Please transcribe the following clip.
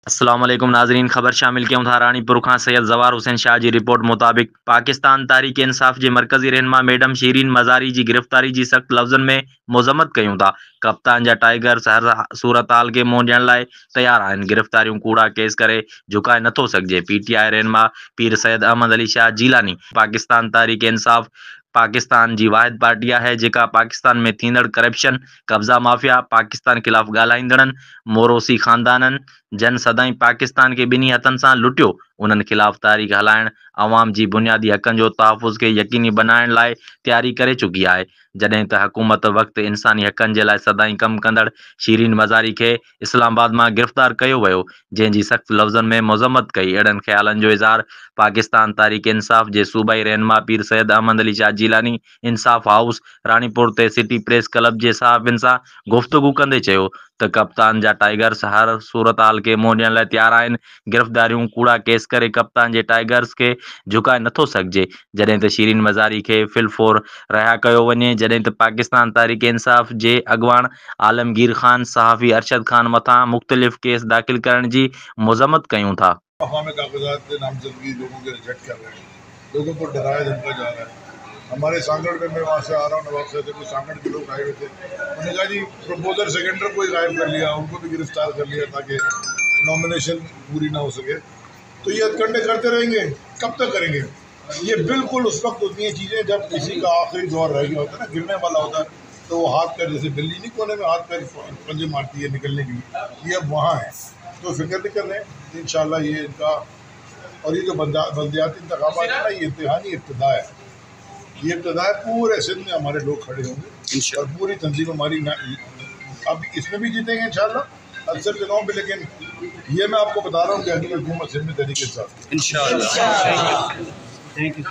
अस्सलाम वालेकुम नाज़रीन, ख़बर शामिल कयूं था रानीपुर खां सैयद ज़वार हुसैन शाह जी रिपोर्ट मुताबिक़ पाकिस्तान तहरीक इंसाफ़ जे मरकज़ी रहनुमा मैडम शीरीन मज़ारी जी गिरफ़्तारी जी सख़्त लफ़्ज़नि में मज़म्मत कयूं था। कप्तान जा टाइगर्स हर सूरत हाल खे मुंहुं ॾियण लाइ तयार आहिनि। गिरफ़्तारियूं कूड़ा केस करे झुकाए नथो सघिजे। PTI रहनुमा पीर सैयद अहमद अली शाह जीलानी पाकिस्तान तहरीक इंसाफ़ पाकिस्तान जी वाहिद पार्टी आहे जेका पाकिस्तान में थींदड़ करप्शन, कब्ज़ा माफ़िया, पाकिस्तान ख़िलाफ़ ॻाल्हाईंदड़नि, मोरोसी ख़ानदाननि जन सदाईं पाकिस्तान के ॿिन्ही हथनि सां लुटियो। उन्हनि ख़िलाफ़ तारीख़ हलाइण अवाम जी बुनियादी हक़नि जो तहफ़ुज़ खे यक़ीनी बनाइण लाइ तयारी करे चुकी आहे। जॾहिं त हुकूमत वक़्तु इंसानी हक़नि जे लाइ सदाईं कमु कंदड़ शीरीन मज़ारी खे इस्लामाबाद मां गिरफ़्तार कयो वियो, जंहिंजी सख़्त लफ़्ज़नि में मज़म्मत कई। अहिड़नि ख़्यालनि जो इज़हार पाकिस्तान तहरीक इंसाफ़ जे सूबाई रहनुमा पीर सैयद अहमद अली शाह जीलानी इंसाफ़ हाउस रानीपुर ते सिटी प्रेस क्लब जे सहाफ़ियुनि सां गुफ़्तगू कंदे चयो त कप्तान जा टाइगर्स हर सूरत हाल खे मुंहुं ॾियण लाइ तयार आहिनि। गिरफ़्तारियूं कूड़ा केस करे कप्तान जे टाइगर्स खे झुकाए नथो सघिजे। जॾहिं त शीरीन मज़ारी खे फिलफोर रहा कयो वञे, जॾहिं त पाकिस्तान तहरीक इंसाफ़ जे अॻवान आलमगीर ख़ान सहाफ़ी अरशद ख़ान मथां मुख़्तलिफ़ केस दाख़िल करण जी मज़म्मत कयूं था। अफ़वाह कागजात से नामजदगी लोगों के रिजेक्ट कर रहे हैं, लोगों को डराया धमका जा रहा है। हमारे सांगड़ में मैं वहाँ से आ रहा हूँ, नवाब से कुछ सांगड़ के लोग आए हुए थे। उन्होंने कहा जी प्रपोजर सेकेंडर को ही गायब कर लिया, उनको भी गिरफ्तार कर लिया ताकि नॉमिनेशन पूरी ना हो सके। तो ये हथकंडे करते रहेंगे, कब तक करेंगे? ये बिल्कुल उस वक्त होती हैं चीज़ें जब किसी का आखिरी दौर रह गया होता है ना, गिरने वाला होता है, तो वो हाथ पैर जैसे बिल्ली नहीं कोने में हाथ पैर पंजे मारती है निकलने के लिए, ये अब वहाँ है। तो फिक्र नहीं कर रहे हैं, इंशाल्लाह ये इनका और ये जो बल्दियाती इंतखाबात है ना, ये इम्तिहानी इब्तिदा है। ये इब्तिदा है, पूरे सिंध में हमारे लोग खड़े होंगे और पूरी तंजीम हमारी अब इसमें भी जीतेंगे इंशाल्लाह अक्सर जगहों पे। लेकिन ये मैं आपको बता रहा हूँ कि अगली हुकूमत सिंध में तरीके से इंशाल्लाह। Thank U.